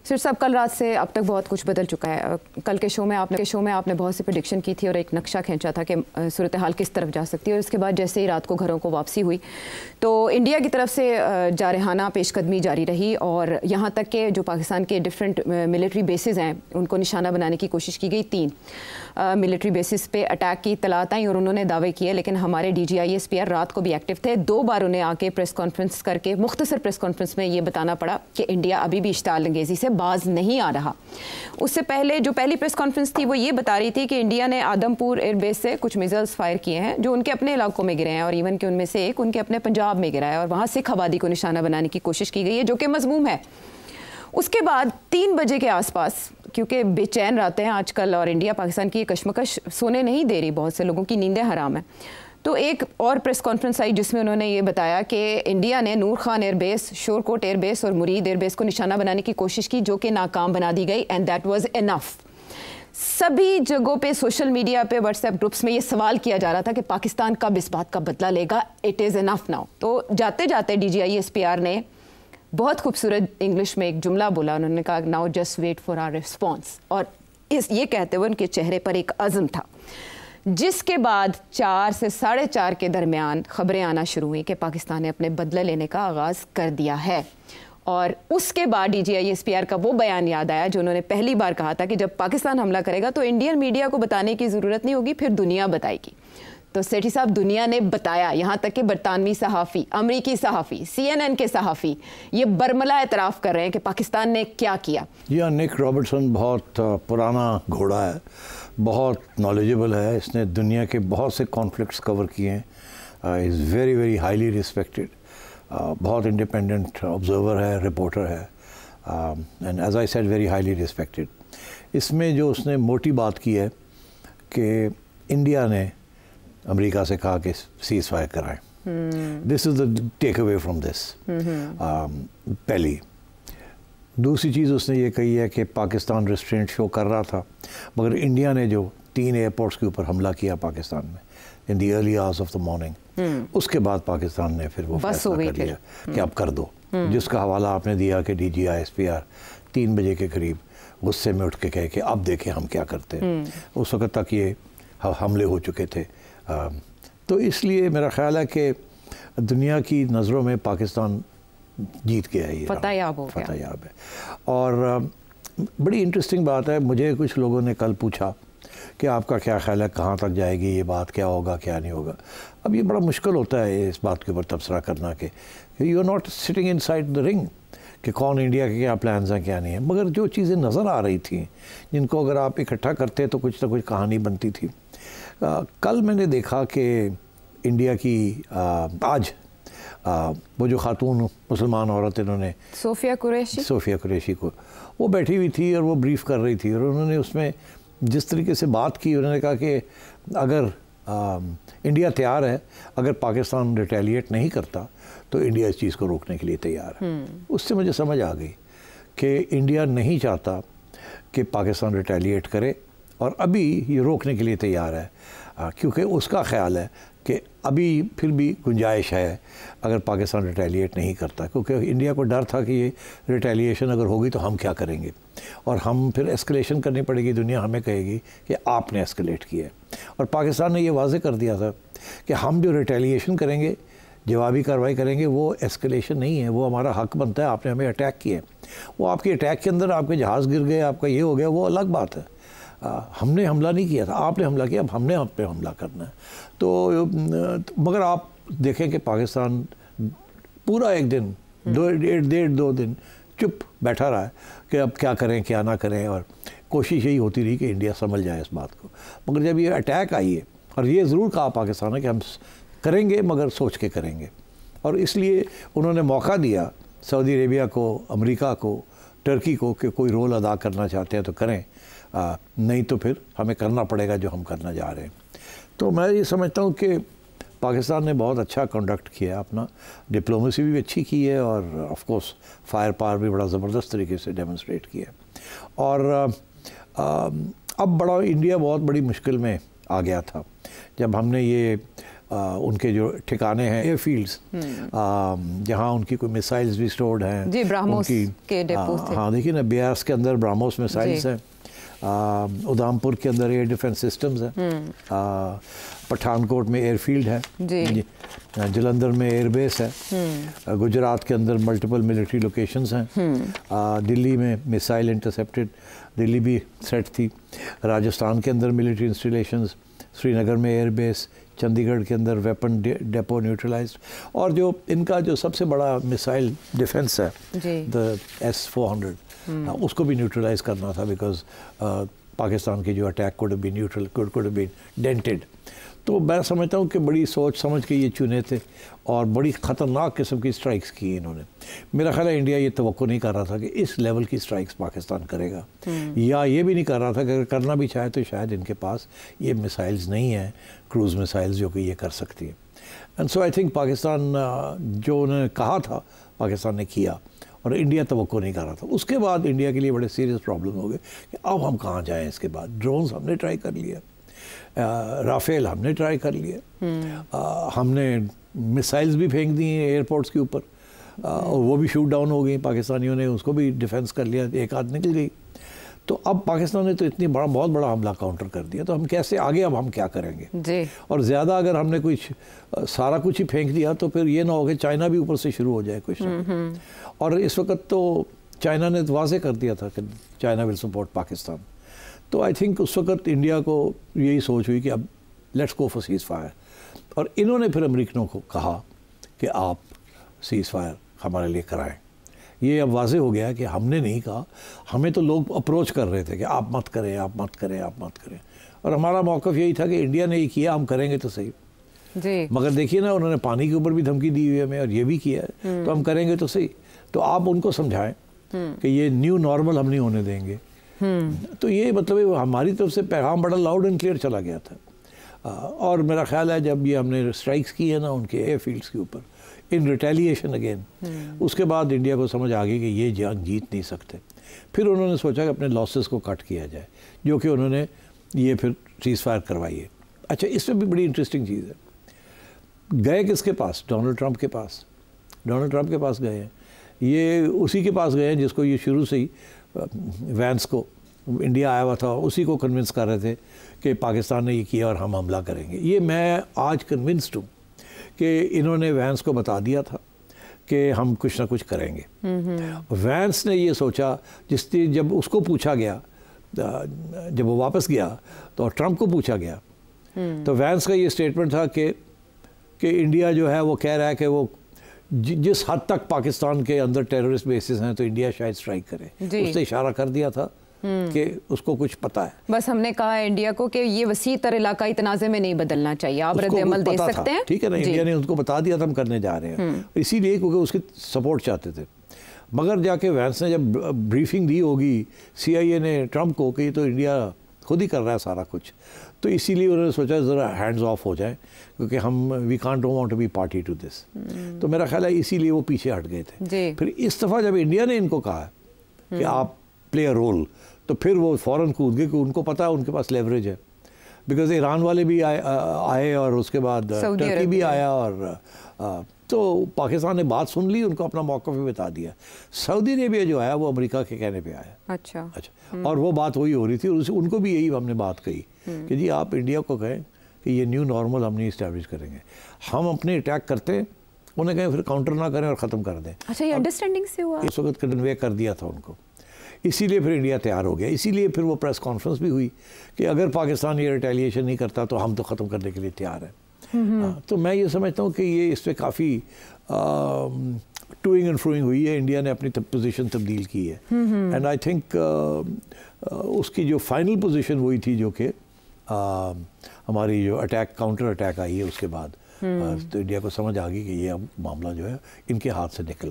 سر صاحب کل رات سے اب تک بہت کچھ بدل چکا ہے. کل کے شو میں آپ نے بہت سی پریڈکشن کی تھی اور ایک نقشہ کھینچا تھا کہ صورتحال کس طرف جا سکتی ہے, اور اس کے بعد جیسے ہی رات کو گھروں کو واپسی ہوئی تو انڈیا کی طرف سے جارحانہ پیش قدمی جاری رہی, اور یہاں تک کہ جو پاکستان کے ڈفرینٹ ملٹری بیسز ہیں ان کو نشانہ بنانے کی کوشش کی گئی. 3 ملٹری بیسز پہ اٹیک کی اطلاعات آئیں اور انہوں نے دعوے کیے, لیکن ہمارے DGISPR رات کو بھی ایکٹیو تھے. 2 بار انہیں آ کے پریس کانفرنس کر کے مختصر پریس کانفرنس میں یہ بتانا پڑا کہ انڈیا ابھی بھی اشتعال انگیزی سے باز نہیں آ رہا. اس سے پہلے جو پہلی پریس کانفرنس تھی وہ یہ بتا رہی تھی کہ انڈیا نے آدم پور ایئر بیس سے کچھ میزائلز فائر کیے ہیں جو ان کے اپنے علاقوں میں گرے ہیں, اور ایون کہ ان میں سے ایک ان کے اپنے پنجاب میں گرا ہے, اور وہاں سکھ آبادی کو نشانہ بنانے کی کوشش کی گئی ہے جو کہ مذموم ہے. اس کے بعد 3 بجے کے آس پاس, کیونکہ بے چین رہتے ہیں آج کل اور انڈیا پاکستان کی یہ کشمکش سونے نہیں دے رہی, بہت سے لوگوں کی نیندیں حرام ہیں, تو ایک اور پریس کانفرنس آئی جس میں انہوں نے یہ بتایا کہ انڈیا نے Nur Khan air base, Shorkot air base اور مرید ایئر بیس کو نشانہ بنانے کی کوشش کی جو کہ ناکام بنا دی گئی, اینڈ دیٹ واز انف. سبھی جگہوں پہ سوشل میڈیا پہ واٹس ایپ گروپس میں یہ سوال کیا جا رہا تھا کہ پاکستان کب اس بات کا بدلہ لے گا, اٹ از انف ناؤ. تو جاتے جاتے DGISPR نے بہت خوبصورت انگلش میں ایک جملہ بولا, انہوں نے کہا now just wait for our response, اور یہ کہتے ہوئے ان کے چہرے پر ایک عزم تھا. جس کے بعد 4 سے 4:30 کے درمیان خبریں آنا شروع ہوئیں کہ پاکستان نے اپنے بدلہ لینے کا آغاز کر دیا ہے, اور اس کے بعد DGISPR کا وہ بیان یاد آیا جو انہوں نے پہلی بار کہا تھا کہ جب پاکستان حملہ کرے گا تو انڈین میڈیا کو بتانے کی ضرورت نہیں ہوگی, پھر دنیا بتائے گی. تو سیٹھی صاحب دنیا نے بتایا, یہاں تک کہ برطانوی صحافی, امریکی صحافی, CNN کے صحافی یہ برملا اعتراف کر رہے ہیں کہ پاکستان نے کیا کیا. نک رابرٹسن بہت پرانا گھوڑا ہے, بہت نالجبل ہے, اس نے دنیا کے بہت سے کانفلکٹس کور کیے ہیں, is very very highly respected, بہت انڈیپینڈنٹ آبزرور ہے, رپورٹر ہے, and as I said very highly respected. اس میں جو اس نے موٹی بات کی ہے کہ انڈیا نے امریکہ سے کہا کہ سیز فائر کرائیں, دس از دا ٹیک اوے فرام دس. پہلی دوسری چیز اس نے یہ کہی ہے کہ پاکستان ریسٹرینٹ شو کر رہا تھا, مگر انڈیا نے جو 3 ایئرپورٹس کے اوپر حملہ کیا پاکستان میں in the early hours of the morning, اس کے بعد پاکستان نے پھر وہ فیصلہ کر لیا کہ اب کر دو, جس کا حوالہ آپ نے دیا کہ DGISPR 3 بجے کے قریب غصے میں اٹھ کے کہے کہ اب دیکھیں ہم کیا کرتے ہیں. اس وقت تک یہ حملے ہو چکے تھے. تو اس لیے میرا خیال ہے کہ دنیا کی نظروں میں پاکستان جیت گیا ہے, یہ فتح یاب ہے. اور بڑی انٹرسٹنگ بات ہے, مجھے کچھ لوگوں نے کل پوچھا کہ آپ کا کیا خیال ہے کہاں تک جائے گی یہ بات, کیا ہوگا کیا نہیں ہوگا. اب یہ بڑا مشکل ہوتا ہے اس بات کے اوپر تبصرہ کرنا کہ you are not sitting inside the ring کہ کون انڈیا کے کیا پلانز ہیں کیا نہیں ہیں, مگر جو چیزیں نظر آ رہی تھیں جن کو اگر آپ اکٹھا کرتے تو کچھ نہ کچھ کہانی بنتی تھی. کل میں نے دیکھا کہ انڈیا کی آج وہ جو خاتون مسلمان عورت انہوں نے صوفیہ قریشی کو, وہ بیٹھی ہوئی تھی اور وہ بریف کر رہی تھی, اور انہوں نے اس میں جس طریقے سے بات کی, انہوں نے کہا کہ اگر انڈیا تیار ہے, اگر پاکستان ریٹیلیٹ نہیں کرتا تو انڈیا اس چیز کو روکنے کے لیے تیار ہے. اس سے مجھے سمجھ آ گئی کہ انڈیا نہیں چاہتا کہ پاکستان ریٹیلیٹ کرے, اور ابھی یہ روکنے کے لیے تیار ہے, کیونکہ اس کا خیال ہے کہ ابھی پھر بھی گنجائش ہے اگر پاکستان ریٹیلیٹ نہیں کرتا, کیونکہ انڈیا کو ڈر تھا کہ یہ ریٹیلیشن اگر ہوگی تو ہم کیا کریں گے, اور ہم پھر ایسکلیشن کرنی پڑے گی, دنیا ہمیں کہے گی کہ آپ نے ایسکلیٹ کیا ہے. اور پاکستان نے یہ واضح کر دیا تھا کہ ہم جو ریٹیلیشن کریں گے, جوابی کارروائی کریں گے, وہ ایسکلیشن نہیں ہے, وہ ہمارا حق بنتا ہے. آپ نے ہمیں اٹیک کیا ہے, وہ آپ کے اٹیک کے اندر آپ کے جہاز گر گئے, آپ کا یہ ہو گیا, وہ الگ بات ہے. ہم نے حملہ نہیں کیا تھا, آپ نے حملہ کیا, اب ہم نے آپ پہ حملہ کرنا ہے. تو مگر آپ دیکھیں کہ پاکستان پورا ایک دن 2 دن چپ بیٹھا رہا ہے کہ اب کیا کریں کیا نہ کریں, اور کوشش یہی ہوتی رہی کہ انڈیا سمجھ جائے اس بات کو. مگر جب یہ اٹیک آئی ہے, اور یہ ضرور کہا پاکستان نے کہ ہم کریں گے مگر سوچ کے کریں گے, اور اس لیے انہوں نے موقع دیا سعودی عربیہ کو, امریکہ کو, ٹرکی کو کہ کوئی رول ادا کرنا چاہتے ہیں تو کریں, نہیں تو پھر ہمیں کرنا پڑے گا جو ہم کرنا جا رہے ہیں. تو میں یہ سمجھتا ہوں کہ پاکستان نے بہت اچھا کنڈکٹ کیا, اپنا ڈپلومیسی بھی اچھی کی ہے, اور آف کورس فائر پاور بھی بڑا زبردست طریقے سے ڈیمونسٹریٹ کیا. اور اب انڈیا بہت بڑی مشکل میں آ گیا تھا جب ہم نے یہ ان کے جو ٹھکانے ہیں ایئر فیلڈز جہاں ان کی کوئی میسائلز بھی سٹورڈ ہیں. جی برہموس کے ڈیپوز تھے. ہاں دیکھیے نا بیاس کے اندر برہموس میسائلز ہیں, ادھامپور کے اندر ایئر ڈیفنس سسٹمز ہیں, پٹھان کوٹ میں ایئر فیلڈ ہے, جلندھر میں ایئر بیس ہے, گجرات کے اندر ملٹیپل ملٹری لوکیشنز ہیں, دلی میں میسائل انٹرسیپٹڈ, دلی بھی سیٹ تھی, راجستھان کے اندر ملٹری انسٹالیشنز, سری نگر میں ایئر بیس, چندی گڑھ کے اندر ویپن ڈیپو نیوٹرلائزڈ, اور جو ان کا جو سب سے بڑا میسائل ڈیفنس ہے دا S-400 اس کو بھی نیوٹرلائز کرنا تھا, بیکاز پاکستان کی جو attack could be neutral could be dented. تو میں سمجھتا ہوں کہ بڑی سوچ سمجھ کے یہ چنے تھے اور بڑی خطرناک قسم کی اسٹرائکس کی انہوں نے. میرا خیال ہے انڈیا یہ توقع نہیں کر رہا تھا کہ اس لیول کی اسٹرائکس پاکستان کرے گا, یا یہ بھی نہیں کر رہا تھا کہ اگر کرنا بھی چاہے تو شاید ان کے پاس یہ میسائلز نہیں ہیں, کروز میسائلز جو کہ یہ کر سکتی ہیں. And so I think Pakistan جو انہوں نے کہا تھا پاکستان نے کیا, اور انڈیا توقع نہیں کر رہا تھا. اس کے بعد انڈیا کے لیے بڑے سیریس پرابلم ہو گئے کہ اب ہم کہاں جائیں. اس کے بعد ڈرونز ہم نے ٹرائی کر لیا, رافیل ہم نے ٹرائی کر لیا, ہم نے میسائلز بھی پھینک دی ہیں ایئرپورٹس کے اوپر, اور وہ بھی شوٹ ڈاؤن ہو گئی, پاکستانیوں نے اس کو بھی ڈیفینس کر لیا, ایک آدھ نکل گئی. تو اب پاکستان نے تو اتنی بہت بڑا حملہ کاؤنٹر کر دیا, تو ہم کیسے آگے, اب ہم کیا کریں گے؟ اور زیادہ اگر ہم نے کچھ سارا کچھ ہی پھینک دیا تو پھر یہ نہ ہو کہ چائنا بھی اوپر سے شروع ہو جائے کچھ. اور اس وقت تو چائنا نے واضح کر دیا تھا کہ چائنا ول سپورٹ پاکستان. تو آئی تھنک اس وقت انڈیا کو یہی سوچ ہوئی کہ اب let's go for cease fire, اور انہوں نے پھر امریکنوں کو کہا کہ آپ سیز فائر ہمارے لیے کرائیں. یہ اب واضح ہو گیا کہ ہم نے نہیں کہا, ہمیں تو لوگ اپروچ کر رہے تھے کہ آپ مت کریں, آپ مت کریں, آپ مت کریں, اور ہمارا موقف یہی تھا کہ انڈیا نے یہ کیا, ہم کریں گے تو صحیح. مگر دیکھیے نا, انہوں نے پانی کے اوپر بھی دھمکی دی ہوئی ہے ہمیں, اور یہ بھی کیا ہے, تو ہم کریں گے تو صحیح. تو آپ ان کو سمجھائیں کہ یہ نیو نارمل ہم نہیں ہونے دیں گے. تو یہ مطلب ہماری طرف سے پیغام بڑا لاؤڈ اینڈ کلیئر چلا گیا تھا. اور میرا خیال ہے جب یہ ہم نے اسٹرائکس کی ہے نا ان کے ایئر فیلڈس کے اوپر ان ریٹیلیشن اگین, اس کے بعد انڈیا کو سمجھ آ گئی کہ یہ جنگ جیت نہیں سکتے. پھر انہوں نے سوچا کہ اپنے لاسز کو کٹ کیا جائے, جو کہ انہوں نے یہ پھر سیز فائر کروائی ہے. اچھا, اس میں بھی بڑی انٹرسٹنگ چیز ہے, گئے کس کے پاس؟ ڈونلڈ ٹرمپ کے پاس. ڈونلڈ ٹرمپ کے پاس گئے ہیں, یہ اسی کے پاس گئے ہیں جس کو یہ شروع سے ہی وینس کو انڈیا آیا ہوا تھا, اسی کو کنونس کر رہے تھے کہ پاکستان نے یہ کیا اور ہم حملہ کریں گے. یہ میں آج کنونسڈ ہوں کہ انہوں نے وینس کو بتا دیا تھا کہ ہم کچھ نہ کچھ کریں گے. وینس نے یہ سوچا, جب اس کو پوچھا گیا, جب وہ واپس گیا تو ٹرمپ کو پوچھا گیا, تو وینس کا یہ اسٹیٹمنٹ تھا کہ انڈیا جو ہے وہ کہہ رہا ہے کہ وہ جس حد تک پاکستان کے اندر ٹیررسٹ بیسز ہیں تو انڈیا شاید اسٹرائک کرے. اس نے اشارہ کر دیا تھا کہ اس کو کچھ پتہ ہے. بس ہم نے کہا ہے انڈیا کو کہ یہ وسیع تر علاقائی تنازع میں نہیں بدلنا چاہیے, آپ رد عمل دے سکتے ہیں. ٹھیک ہے نا, انڈیا نے ان کو بتا دیا تھا ہم کرنے جا رہے ہیں, اسی لیے کیونکہ اس کی سپورٹ چاہتے تھے. مگر جا کے وینس نے جب بریفنگ دی ہوگی CIA نے ٹرمپ کو کہ یہ تو انڈیا خود ہی کر رہا ہے سارا کچھ, تو اسی لیے انہوں نے سوچا ذرا ہینڈز آف ہو جائیں, کیونکہ ہم we can't don't want to be party to this. تو میرا خیال ہے اسی لیے وہ پیچھے ہٹ گئے تھے. پھر اس دفعہ جب انڈیا نے ان کو کہا کہ آپ پلے اے رول, تو پھر وہ فوراً کود گئے کہ ان کو پتہ ہے ان کے پاس لیوریج ہے, بیکاز ایران والے بھی آئے اور اس کے بعد ٹرکی بھی آیا, اور تو پاکستان نے بات سن لی, ان کو اپنا موقف بھی بتا دیا. سعودی عربیہ جو آیا وہ امریکہ کے کہنے پہ آیا. اچھا, اور وہ بات وہی ہو رہی تھی, اور ان کو بھی یہی ہم نے بات کہی کہ جی آپ انڈیا کو کہیں کہ یہ نیو نارمل ہم نہیں اسٹیبلش کریں گے, ہم اپنے اٹیک کرتے ہیں, انہیں کہیں پھر کاؤنٹر نہ کریں اور ختم کر دیں. اچھا, یہ انڈرسٹینڈنگ سے ہوا اس وقت کنوے کر دیا تھا ان کو, اسی لیے پھر انڈیا تیار ہو گیا. اسی لیے پھر وہ پریس کانفرنس بھی ہوئی کہ اگر پاکستان یہ ریٹیلیشن نہیں کرتا تو ہم تو ختم کرنے کے لیے تیار ہیں. تو میں یہ سمجھتا ہوں کہ یہ اس پہ کافی ٹوئنگ اینڈ فروئنگ ہوئی ہے, انڈیا نے اپنی پوزیشن تبدیل کی ہے. اینڈ آئی تھنک اس کی جو فائنل پوزیشن وہی تھی جو کہ ہماری جو اٹیک کاؤنٹر اٹیک آئی ہے اس کے بعد, تو انڈیا کو سمجھ آ گئی کہ یہ اب معاملہ جو ہے ان کے ہاتھ سے نکل